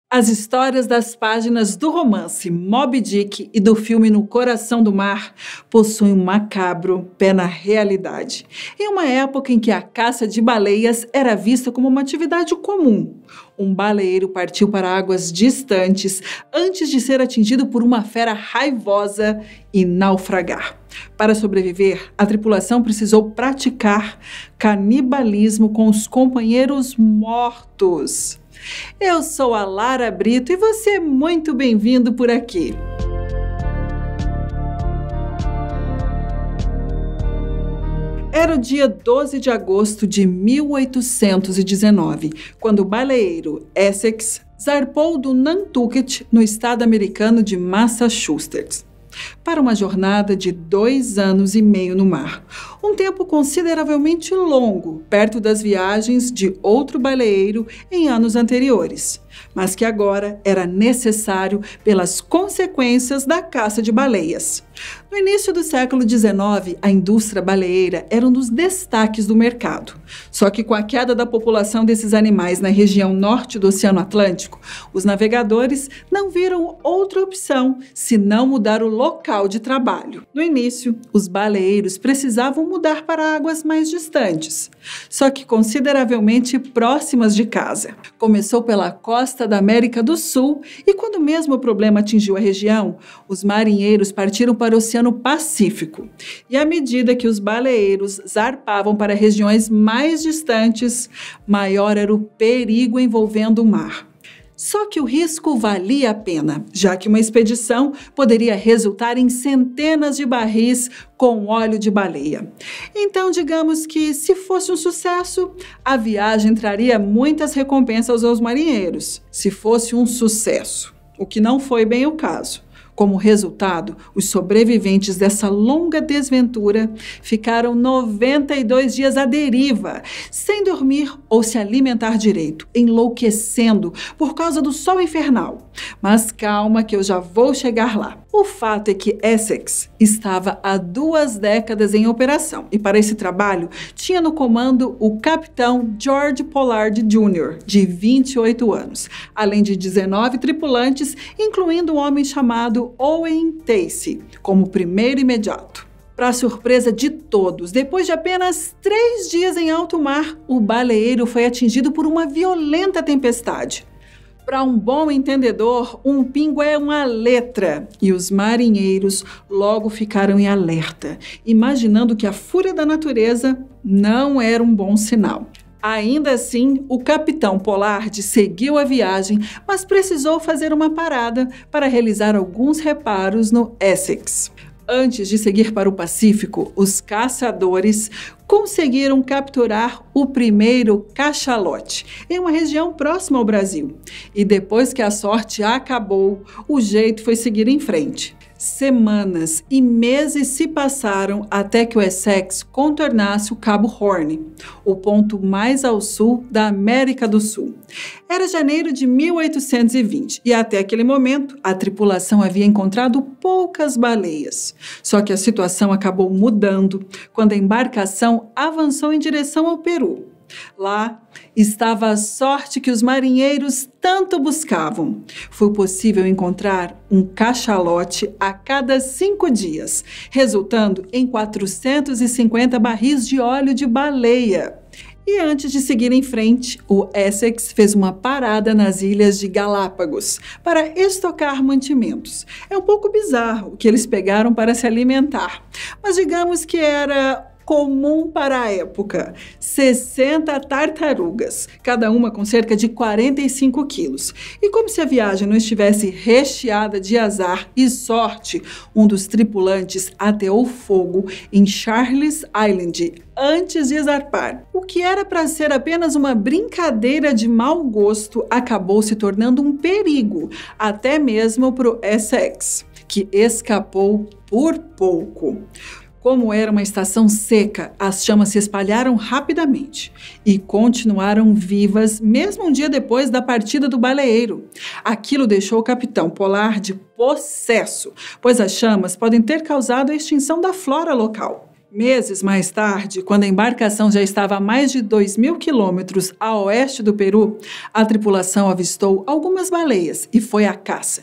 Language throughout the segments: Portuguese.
As histórias das páginas do romance Moby Dick e do filme No Coração do Mar possuem um macabro pé na realidade. Em uma época em que a caça de baleias era vista como uma atividade comum, um baleeiro partiu para águas distantes antes de ser atingido por uma fera raivosa e naufragar. Para sobreviver, a tripulação precisou praticar canibalismo com os companheiros mortos. Eu sou a Lara Brito e você é muito bem-vindo por aqui. Era o dia 12 de agosto de 1819, quando o baleeiro Essex zarpou do Nantucket, no estado americano de Massachusetts, para uma jornada de 2 anos e meio no mar. Um tempo consideravelmente longo, perto das viagens de outro baleeiro em anos anteriores, mas que agora era necessário pelas consequências da caça de baleias. No início do século XIX, a indústria baleeira era um dos destaques do mercado. Só que com a queda da população desses animais na região norte do Oceano Atlântico, os navegadores não viram outra opção senão mudar o local de trabalho. No início, os baleeiros precisavam mudar para águas mais distantes, só que consideravelmente próximas de casa. Começou pela costa da América do Sul e quando mesmo o problema atingiu a região, os marinheiros partiram para o Oceano Pacífico. E à medida que os baleeiros zarpavam para regiões mais distantes, maior era o perigo envolvendo o mar. Só que o risco valia a pena, já que uma expedição poderia resultar em centenas de barris com óleo de baleia. Então, digamos que, se fosse um sucesso, a viagem traria muitas recompensas aos marinheiros. Se fosse um sucesso, o que não foi bem o caso. Como resultado, os sobreviventes dessa longa desventura ficaram 92 dias à deriva, sem dormir ou se alimentar direito, enlouquecendo por causa do sol infernal. Mas calma que eu já vou chegar lá. O fato é que Essex estava há 2 décadas em operação e para esse trabalho tinha no comando o capitão George Pollard Jr., de 28 anos, além de 19 tripulantes, incluindo um homem chamado Owen Tacey, como primeiro imediato. Para surpresa de todos, depois de apenas 3 dias em alto mar, o baleeiro foi atingido por uma violenta tempestade. Para um bom entendedor, um pingo é uma letra, e os marinheiros logo ficaram em alerta, imaginando que a fúria da natureza não era um bom sinal. Ainda assim, o capitão Pollard seguiu a viagem, mas precisou fazer uma parada para realizar alguns reparos no Essex. Antes de seguir para o Pacífico, os caçadores conseguiram capturar o primeiro cachalote em uma região próxima ao Brasil. E depois que a sorte acabou, o jeito foi seguir em frente. Semanas e meses se passaram até que o Essex contornasse o Cabo Horn, o ponto mais ao sul da América do Sul. Era janeiro de 1820 e até aquele momento a tripulação havia encontrado poucas baleias. Só que a situação acabou mudando quando a embarcação avançou em direção ao Peru. Lá estava a sorte que os marinheiros tanto buscavam. Foi possível encontrar um cachalote a cada 5 dias, resultando em 450 barris de óleo de baleia. E antes de seguir em frente, o Essex fez uma parada nas ilhas de Galápagos para estocar mantimentos. É um pouco bizarro o que eles pegaram para se alimentar, mas digamos que era comum para a época: 60 tartarugas, cada uma com cerca de 45 quilos. E como se a viagem não estivesse recheada de azar e sorte, um dos tripulantes ateou fogo em Charles Island antes de zarpar. O que era para ser apenas uma brincadeira de mau gosto acabou se tornando um perigo, até mesmo para o Essex, que escapou por pouco. Como era uma estação seca, as chamas se espalharam rapidamente e continuaram vivas mesmo um dia depois da partida do baleeiro. Aquilo deixou o capitão Pollard possesso, pois as chamas podem ter causado a extinção da flora local. Meses mais tarde, quando a embarcação já estava a mais de 2.000 quilômetros a oeste do Peru, a tripulação avistou algumas baleias e foi à caça.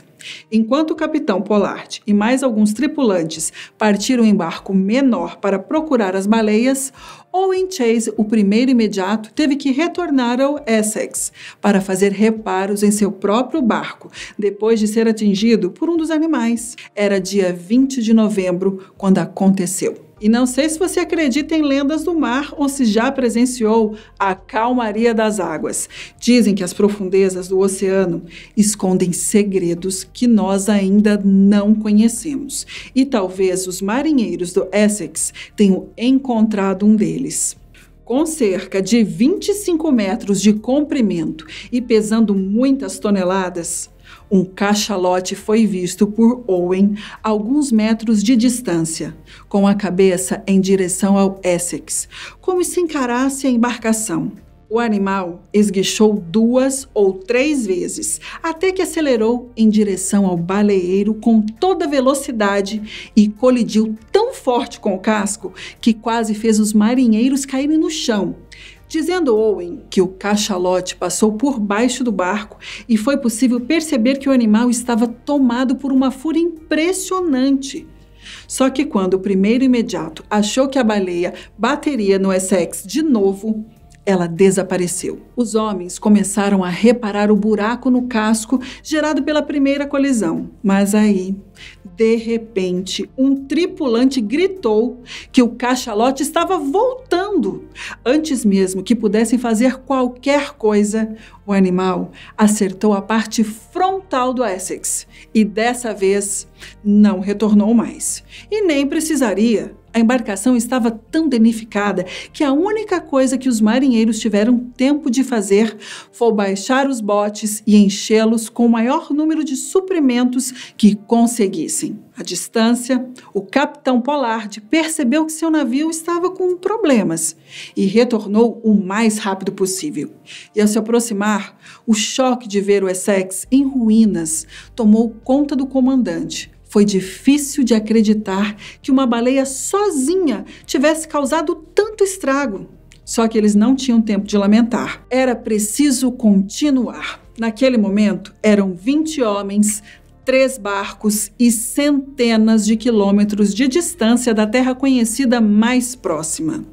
Enquanto o capitão Pollard e mais alguns tripulantes partiram em barco menor para procurar as baleias, Owen Chase, o primeiro imediato, teve que retornar ao Essex para fazer reparos em seu próprio barco, depois de ser atingido por um dos animais. Era dia 20 de novembro quando aconteceu. E não sei se você acredita em lendas do mar ou se já presenciou a calmaria das águas. Dizem que as profundezas do oceano escondem segredos que nós ainda não conhecemos. E talvez os marinheiros do Essex tenham encontrado um deles. Com cerca de 25 metros de comprimento e pesando muitas toneladas, um cachalote foi visto por Owen a alguns metros de distância, com a cabeça em direção ao Essex, como se encarasse a embarcação. O animal esguichou 2 ou 3 vezes, até que acelerou em direção ao baleeiro com toda velocidade e colidiu tão forte com o casco que quase fez os marinheiros caírem no chão. Dizendo Owen que o cachalote passou por baixo do barco e foi possível perceber que o animal estava tomado por uma fúria impressionante. Só que quando o primeiro imediato achou que a baleia bateria no Essex de novo, ela desapareceu. Os homens começaram a reparar o buraco no casco gerado pela primeira colisão, mas aí, de repente, um tripulante gritou que o cachalote estava voltando. Antes mesmo que pudessem fazer qualquer coisa, o animal acertou a parte frontal do Essex e dessa vez não retornou mais. E nem precisaria. A embarcação estava tão danificada que a única coisa que os marinheiros tiveram tempo de fazer foi baixar os botes e enchê-los com o maior número de suprimentos que conseguissem. À distância, o capitão Pollard percebeu que seu navio estava com problemas e retornou o mais rápido possível. E ao se aproximar, o choque de ver o Essex em ruínas tomou conta do comandante. Foi difícil de acreditar que uma baleia sozinha tivesse causado tanto estrago. Só que eles não tinham tempo de lamentar. Era preciso continuar. Naquele momento, eram 20 homens, 3 barcos e centenas de quilômetros de distância da terra conhecida mais próxima.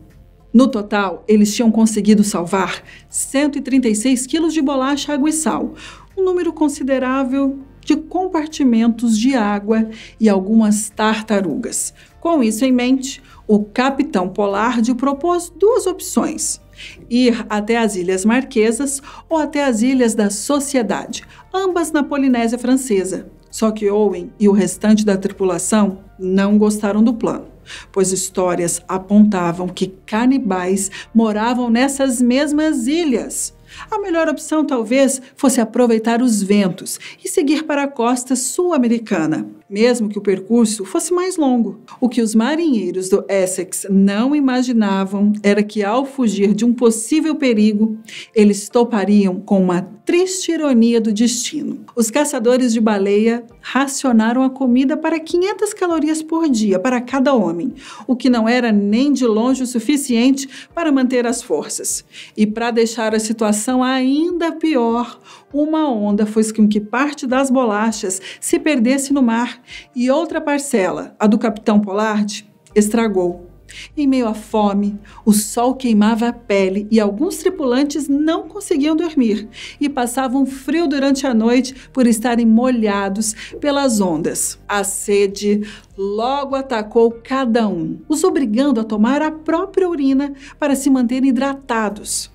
No total, eles tinham conseguido salvar 136 quilos de bolacha, água e sal, um número considerável de compartimentos de água e algumas tartarugas. Com isso em mente, o capitão Pollard propôs 2 opções: ir até as Ilhas Marquesas ou até as Ilhas da Sociedade, ambas na Polinésia Francesa. Só que Owen e o restante da tripulação não gostaram do plano, pois histórias apontavam que canibais moravam nessas mesmas ilhas. A melhor opção talvez fosse aproveitar os ventos e seguir para a costa sul-americana, mesmo que o percurso fosse mais longo. O que os marinheiros do Essex não imaginavam era que, ao fugir de um possível perigo, eles topariam com uma triste ironia do destino. Os caçadores de baleia racionaram a comida para 500 calorias por dia para cada homem, o que não era nem de longe o suficiente para manter as forças. E para deixar a situação ainda pior, uma onda fez com que parte das bolachas se perdesse no mar e outra parcela, a do capitão Pollard, estragou. Em meio à fome, o sol queimava a pele e alguns tripulantes não conseguiam dormir e passavam frio durante a noite por estarem molhados pelas ondas. A sede logo atacou cada um, os obrigando a tomar a própria urina para se manterem hidratados.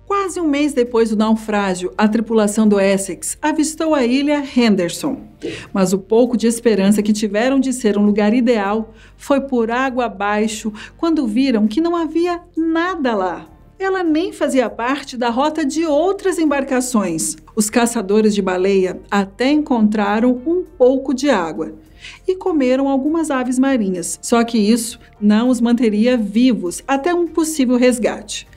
Quase um mês depois do naufrágio, a tripulação do Essex avistou a ilha Henderson. Mas o pouco de esperança que tiveram de ser um lugar ideal foi por água abaixo quando viram que não havia nada lá. Ela nem fazia parte da rota de outras embarcações. Os caçadores de baleia até encontraram um pouco de água e comeram algumas aves marinhas, só que isso não os manteria vivos até um possível resgate.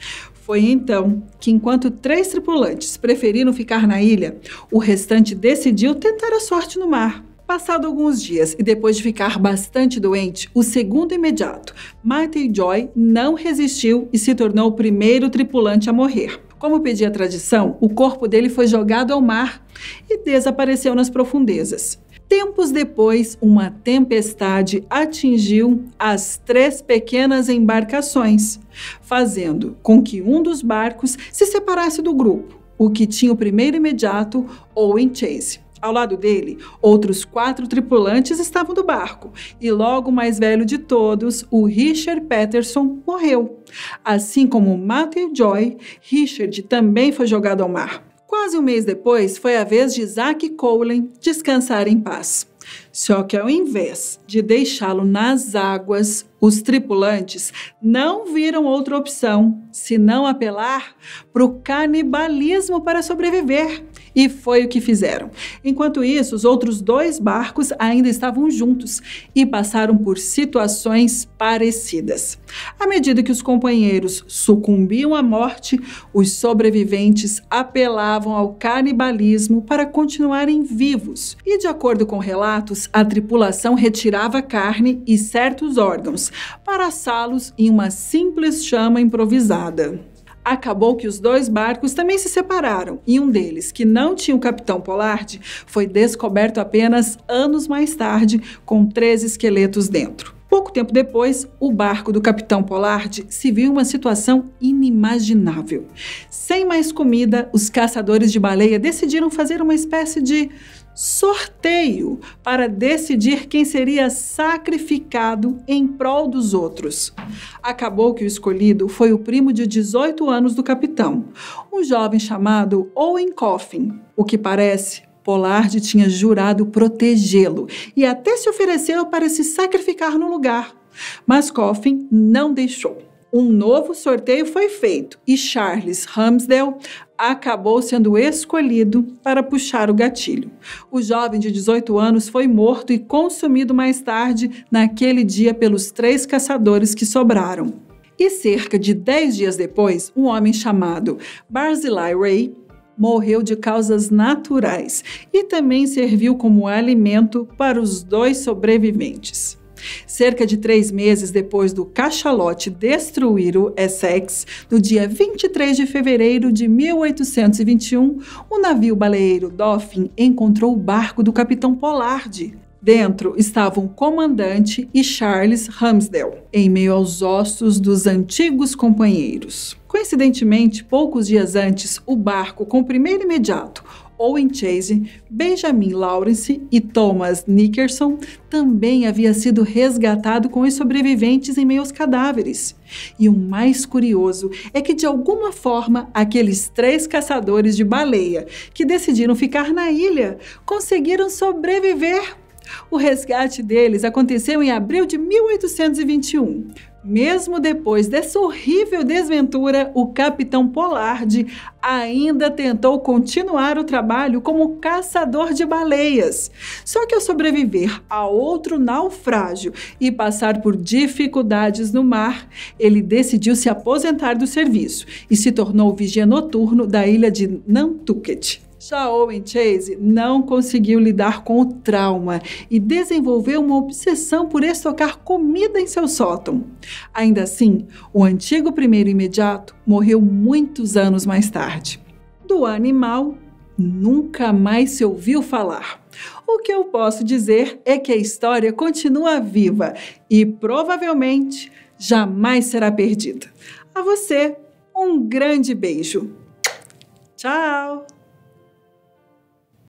Foi então que, enquanto 3 tripulantes preferiram ficar na ilha, o restante decidiu tentar a sorte no mar. Passado alguns dias e depois de ficar bastante doente, o segundo imediato, Matthew Joy, não resistiu e se tornou o primeiro tripulante a morrer. Como pedia a tradição, o corpo dele foi jogado ao mar e desapareceu nas profundezas. Tempos depois, uma tempestade atingiu as 3 pequenas embarcações, fazendo com que um dos barcos se separasse do grupo, o que tinha o primeiro imediato, Owen Chase. Ao lado dele, outros 4 tripulantes estavam do barco, e logo o mais velho de todos, o Richard Peterson, morreu. Assim como Matthew Joy, Richard também foi jogado ao mar. Quase um mês depois, foi a vez de Zack Cowley descansar em paz. Só que ao invés de deixá-lo nas águas, os tripulantes não viram outra opção senão apelar para o canibalismo para sobreviver. E foi o que fizeram. Enquanto isso, os outros 2 barcos ainda estavam juntos e passaram por situações parecidas. À medida que os companheiros sucumbiam à morte, os sobreviventes apelavam ao canibalismo para continuarem vivos. E, de acordo com relatos, a tripulação retirava carne e certos órgãos para assá-los em uma simples chama improvisada. Acabou que os 2 barcos também se separaram e um deles, que não tinha o capitão Pollard, foi descoberto apenas anos mais tarde com 3 esqueletos dentro. Pouco tempo depois, o barco do capitão Pollard se viu em uma situação inimaginável. Sem mais comida, os caçadores de baleia decidiram fazer uma espécie de sorteio para decidir quem seria sacrificado em prol dos outros. Acabou que o escolhido foi o primo de 18 anos do capitão, um jovem chamado Owen Coffin. O que parece, Pollard tinha jurado protegê-lo e até se ofereceu para se sacrificar no lugar, mas Coffin não deixou. Um novo sorteio foi feito e Charles Ramsdale acabou sendo escolhido para puxar o gatilho. O jovem de 18 anos foi morto e consumido mais tarde naquele dia pelos 3 caçadores que sobraram. E cerca de 10 dias depois, um homem chamado Barzillai Ray morreu de causas naturais e também serviu como alimento para os 2 sobreviventes. Cerca de 3 meses depois do cachalote destruir o Essex, no dia 23 de fevereiro de 1821, o navio baleeiro Dolphin encontrou o barco do capitão Pollard. Dentro estavam o comandante e Charles Ramsdale, em meio aos ossos dos antigos companheiros. Coincidentemente, poucos dias antes, o barco com o primeiro imediato, Owen Chase, Benjamin Lawrence e Thomas Nickerson, também havia sido resgatado com os sobreviventes em meio aos cadáveres. E o mais curioso é que, de alguma forma, aqueles 3 caçadores de baleia que decidiram ficar na ilha conseguiram sobreviver. O resgate deles aconteceu em abril de 1821. Mesmo depois dessa horrível desventura, o capitão Pollard ainda tentou continuar o trabalho como caçador de baleias. Só que ao sobreviver a outro naufrágio e passar por dificuldades no mar, ele decidiu se aposentar do serviço e se tornou vigia noturno da ilha de Nantucket. Já Owen Chase não conseguiu lidar com o trauma e desenvolveu uma obsessão por estocar comida em seu sótão. Ainda assim, o antigo primeiro imediato morreu muitos anos mais tarde. Do animal, nunca mais se ouviu falar. O que eu posso dizer é que a história continua viva e provavelmente jamais será perdida. A você, um grande beijo. Tchau!